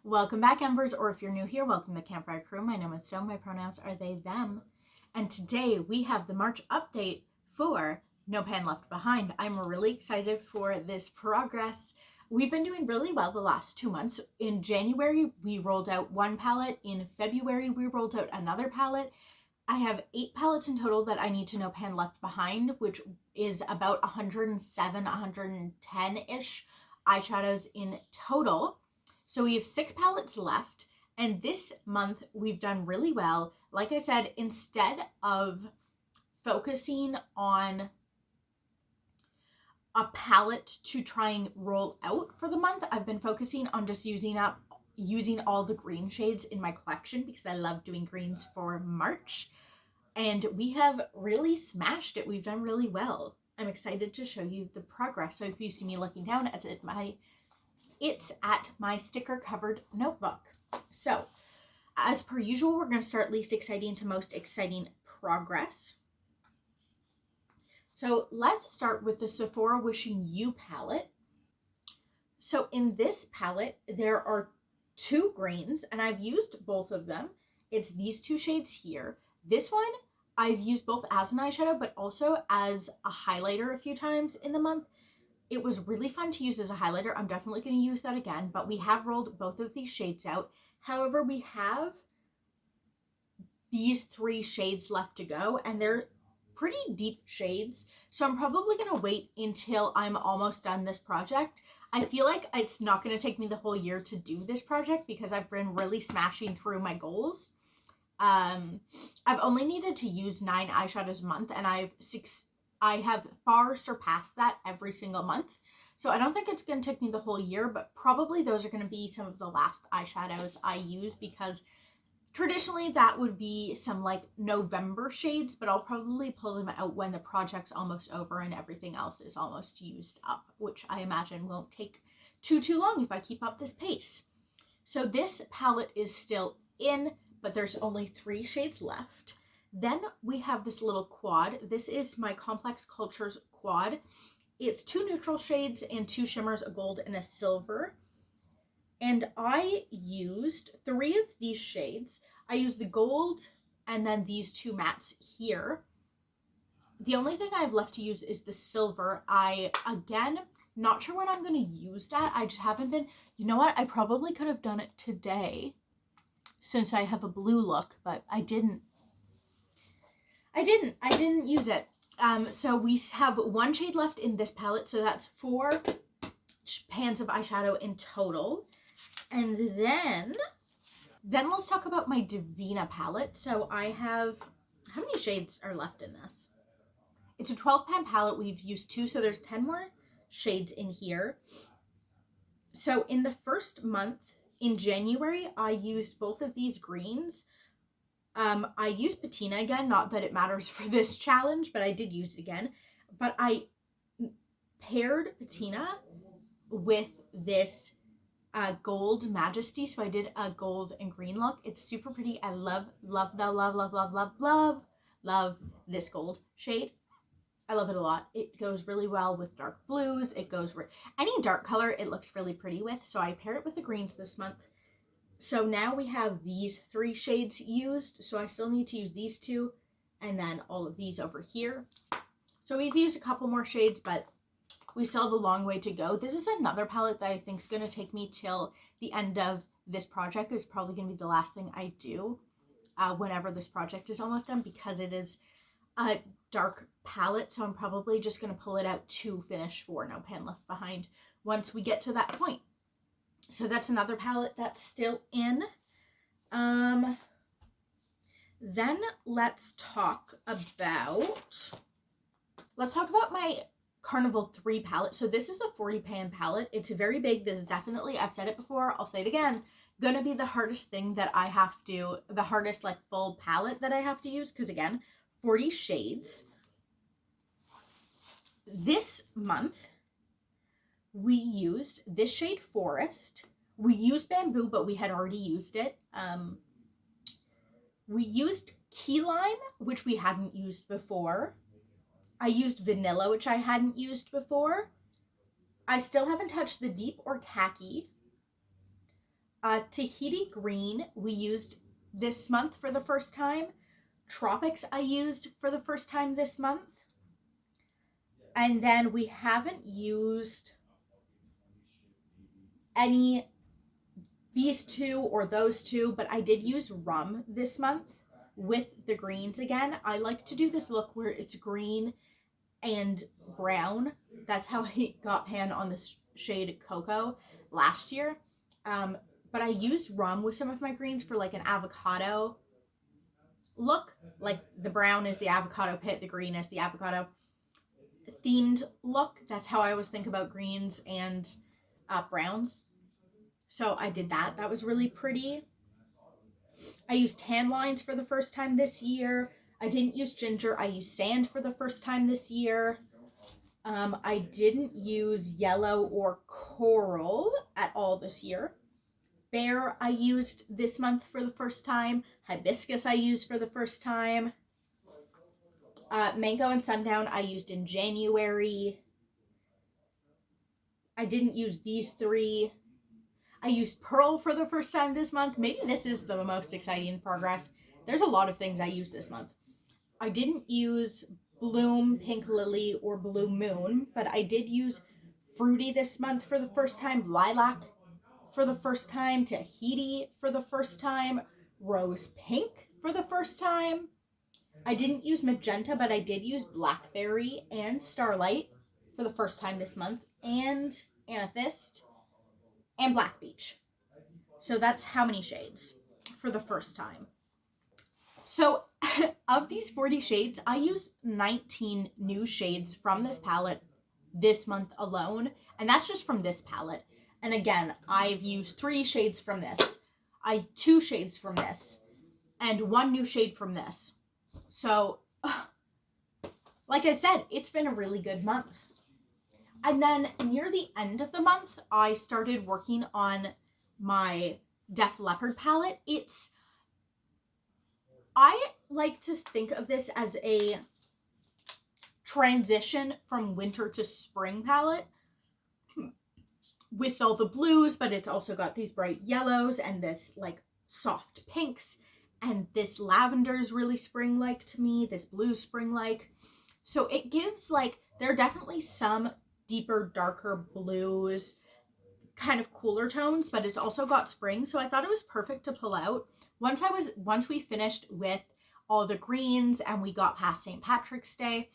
Welcome back, Embers, or if you're new here, welcome to the Campfire Crew. My name is Stone, my pronouns are they, them. And today we have the March update for No Pan Left Behind. I'm really excited for this progress. We've been doing really well the last 2 months. In January, we rolled out one palette. In February, we rolled out another palette. I have 8 palettes in total that I need to No Pan Left Behind, which is about 107, 110-ish eyeshadows in total. So we have 6 palettes left, and this month we've done really well. Like I said, instead of focusing on a palette to try and roll out for the month, I've been focusing on just using all the green shades in my collection because I love doing greens for March. And we have really smashed it. We've done really well. I'm excited to show you the progress. So if you see me looking down it's at my sticker covered notebook. So as per usual, we're going to start least exciting to most exciting progress. So let's start with the Sephora Wishing You palette. So in this palette, there are 2 greens, and I've used both of them. It's these 2 shades here. This one, I've used both as an eyeshadow, but also as a highlighter a few times in the month. It was really fun to use as a highlighter. I'm definitely going to use that again, but we have rolled both of these shades out. However, we have these 3 shades left to go, and they're pretty deep shades. So I'm probably going to wait until I'm almost done this project. I feel like it's not going to take me the whole year to do this project because I've been really smashing through my goals. I've only needed to use 9 eyeshadows a month, and I have far surpassed that every single month. So I don't think it's going to take me the whole year, but probably those are going to be some of the last eyeshadows I use because traditionally that would be some like November shades, but I'll probably pull them out when the project's almost over and everything else is almost used up, which I imagine won't take too long if I keep up this pace. So this palette is still in, but there's only 3 shades left. Then we have this little quad. This is my Complex Cultures quad. It's 2 neutral shades and 2 shimmers, a gold and a silver. And I used 3 of these shades. I used the gold and then these 2 mattes here. The only thing I have left to use is the silver. Again, not sure when I'm going to use that. I just haven't been. You know what? I probably could have done it today since I have a blue look, but I didn't use it. So we have 1 shade left in this palette, so that's 4 pans of eyeshadow in total. And then let's talk about my Divina palette. So I have, how many shades are left in this? It's a 12 pan palette. We've used 2, so there's 10 more shades in here. So in the first month, in January, I used both of these greens. I used patina again, not that it matters for this challenge, but I did use it again. But I paired patina with this gold Majesty, so I did a gold and green look. It's super pretty. I love this gold shade. I love it a lot. It goes really well with dark blues. It goes with any dark color it looks really pretty with, so I paired it with the greens this month. So now we have these 3 shades used, so I still need to use these 2 and then all of these over here. So we've used a couple more shades, but we still have a long way to go. This is another palette that I think is going to take me till the end of this project. It's probably going to be the last thing I do whenever this project is almost done because it is a dark palette, so I'm probably just going to pull it out to finish for No Pan Left Behind once we get to that point. So that's another palette that's still in. Then let's talk about my Carnival 3 palette. So this is a 40 pan palette. It's very big. This is definitely, I've said it before, I'll say it again, gonna be the hardest thing that I have to, the hardest like full palette that I have to use, because again, 40 shades. This month, we used this shade Forest. We used Bamboo, but we had already used it. We used Key Lime, which we hadn't used before. I used Vanilla, which I hadn't used before. I still haven't touched the Deep or Khaki. Tahiti Green we used this month for the first time. Tropics I used for the first time this month. And then we haven't used any these two or those two, but I did use rum this month with the greens again. I like to do this look where it's green and brown. That's how I got pan on this shade Cocoa last year. But I used rum with some of my greens for like an avocado look. Like the brown is the avocado pit, the green is the avocado themed look. That's how I always think about greens and browns. So I did that. That was really pretty. I used tan lines for the first time this year. I didn't use ginger. I used sand for the first time this year. I didn't use yellow or coral at all this year. Bear I used this month for the first time. Hibiscus I used for the first time. Mango and Sundown I used in January. I didn't use these three. I used Pearl for the first time this month. Maybe this is the most exciting progress. There's a lot of things I used this month. I didn't use Bloom, Pink Lily, or Blue Moon, but I did use Fruity this month for the first time, Lilac for the first time, Tahiti for the first time, Rose Pink for the first time. I didn't use Magenta, but I did use Blackberry and Starlight for the first time this month, and Amethyst and Black Beach. So that's how many shades for the first time. So of these 40 shades, I used 19 new shades from this palette this month alone. And that's just from this palette. And again, I've used 3 shades from this. 2 shades from this. And 1 new shade from this. So, like I said, it's been a really good month. And then near the end of the month, I started working on my Def Leppard palette. I like to think of this as a transition from winter to spring palette with all the blues, but it's also got these bright yellows and this like soft pinks, and this lavender is really spring-like to me, this blue spring-like. So it gives like, there are definitely some deeper, darker blues, kind of cooler tones, but it's also got spring, so I thought it was perfect to pull out. Once we finished with all the greens and we got past St. Patrick's Day,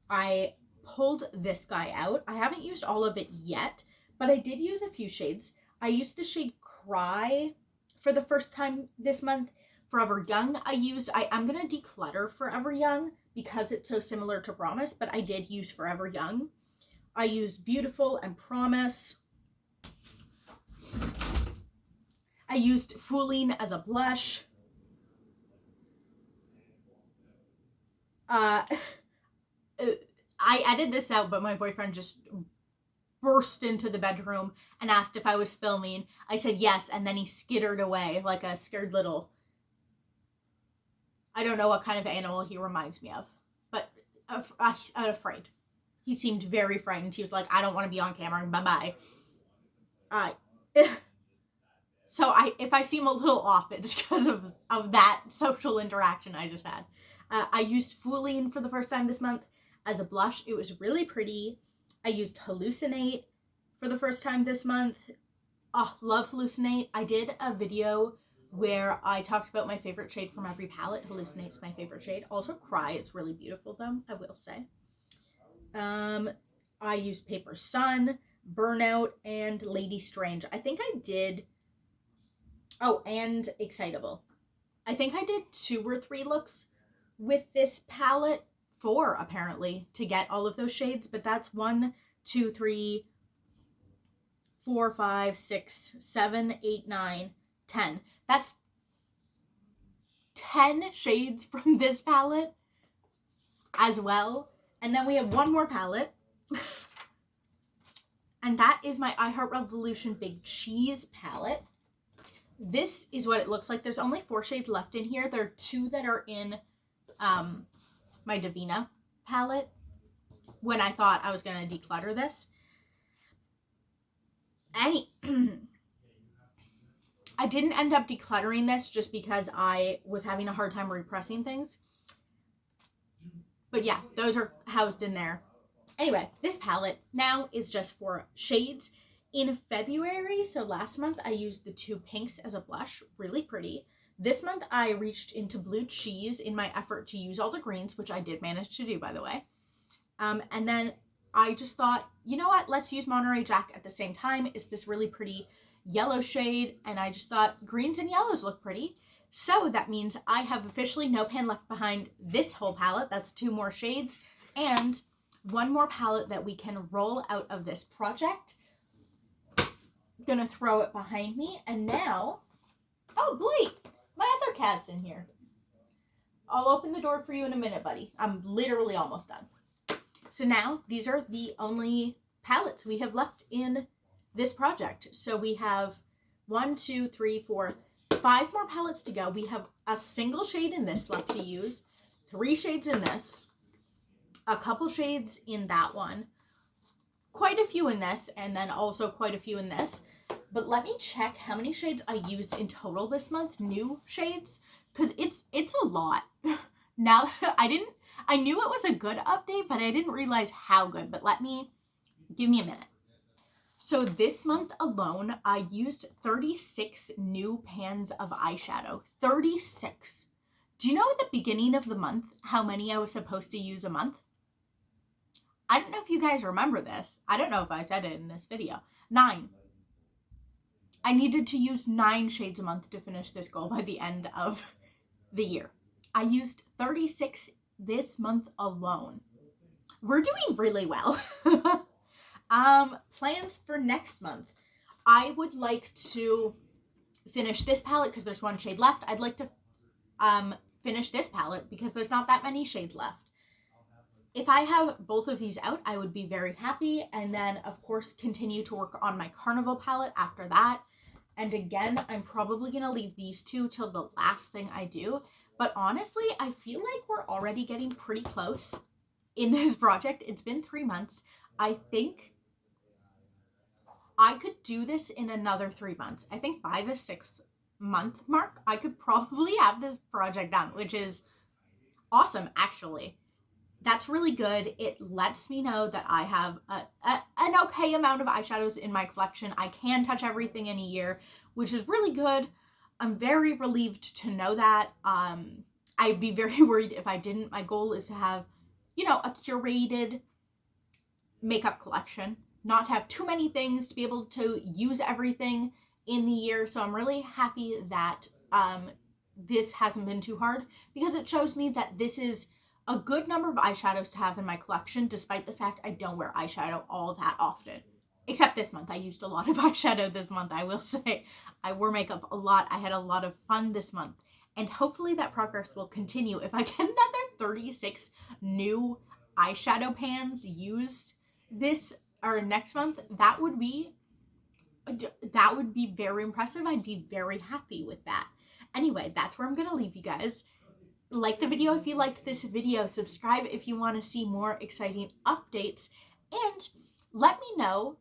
I pulled this guy out. I haven't used all of it yet, but I did use a few shades. I used the shade Cry for the first time this month. Forever Young I'm gonna declutter Forever Young because it's so similar to Promise, but I did use Forever Young. I used Beautiful and Promise. I used Fooling as a blush. I edited this out, but my boyfriend just burst into the bedroom and asked if I was filming. I said yes, and then he skittered away like a scared little... I don't know what kind of animal he reminds me of, but afraid. He seemed very frightened. He was like, I don't want to be on camera. Bye-bye. So if I seem a little off, it's because of that social interaction I just had. I used Fooling for the first time this month as a blush. It was really pretty. I used Hallucinate for the first time this month. Oh, love Hallucinate. I did a video where I talked about my favorite shade from every palette. Hallucinate's my favorite shade. Also Cry, it's really beautiful though, I will say. I used Paper Sun, Burnout, and Lady Strange. I think I did... Oh, and Excitable. I think I did 2 or 3 looks with this palette. 4, apparently, to get all of those shades. But that's 1, 2, 3, 4, 5, 6, 7, 8, 9, 10. That's 10 shades from this palette as well. And then we have 1 more palette. And that is my I Heart Revolution Big Cheese palette. This is what it looks like. There's only 4 shades left in here. There are 2 that are in my Divina palette when I thought I was going to declutter this. I didn't end up decluttering this just because I was having a hard time repressing things. But yeah, those are housed in there. Anyway, this palette now is just for shades. In February, so last month, I used the 2 pinks as a blush. Really pretty. This month, I reached into blue cheese in my effort to use all the greens, which I did manage to do, by the way. And then I just thought, you know what? Let's use Monterey Jack at the same time. It's this really pretty yellow shade, and I just thought greens and yellows look pretty. So that means I have officially no pan left behind this whole palette. That's 2 more shades and 1 more palette that we can roll out of this project. Gonna throw it behind me, and now, oh Blake, my other cat's in here. I'll open the door for you in a minute, buddy. I'm literally almost done. So now these are the only palettes we have left in this project. So we have 1, 2, 3, 4, 5 more palettes to go. We have a single shade in this left to use, 3 shades in this, a couple shades in that one, quite a few in this, and then also quite a few in this. But let me check how many shades I used in total this month, new shades, because it's a lot. Now, I knew it was a good update, but I didn't realize how good. But give me a minute. So this month alone, I used 36 new pans of eyeshadow. 36. Do you know at the beginning of the month how many I was supposed to use a month? I don't know if you guys remember this. I don't know if I said it in this video. 9. I needed to use 9 shades a month to finish this goal by the end of the year. I used 36 this month alone. We're doing really well. Plans for next month. I would like to finish this palette because there's 1 shade left. I'd like to finish this palette because there's not that many shades left. If I have both of these out, I would be very happy. And then, of course, continue to work on my Carnival palette after that. And again, I'm probably going to leave these 2 till the last thing I do. But honestly, I feel like we're already getting pretty close in this project. It's been 3 months. I think I could do this in another 3 months. I think by the 6th month mark, I could probably have this project done, which is awesome, actually. That's really good. It lets me know that I have an okay amount of eyeshadows in my collection. I can touch everything in a year, which is really good. I'm very relieved to know that. I'd be very worried if I didn't. My goal is to have, a curated makeup collection, not to have too many things, to be able to use everything in the year. So I'm really happy that this hasn't been too hard, because it shows me that this is a good number of eyeshadows to have in my collection, despite the fact I don't wear eyeshadow all that often. Except this month. I used a lot of eyeshadow this month, I will say. I wore makeup a lot. I had a lot of fun this month. And hopefully that progress will continue. If I get another 36 new eyeshadow pans used this or next month, that would be very impressive. I'd be very happy with that. Anyway, that's where I'm going to leave you guys. Like the video if you liked this video, subscribe if you want to see more exciting updates, and let me know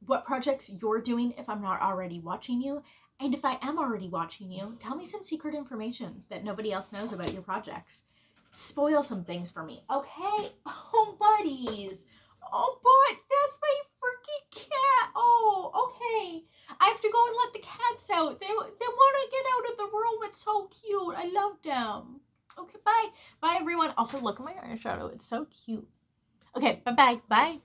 what projects you're doing if I'm not already watching you. And if I am already watching you, tell me some secret information that nobody else knows about your projects. Spoil some things for me, okay? Oh, buddies. Oh, but that's my freaking cat. Oh, okay. I have to go and let the cats out. They want to get out of the room. It's so cute. I love them. Okay, bye. Bye, everyone. Also, look at my eyeshadow. It's so cute. Okay, bye-bye. Bye.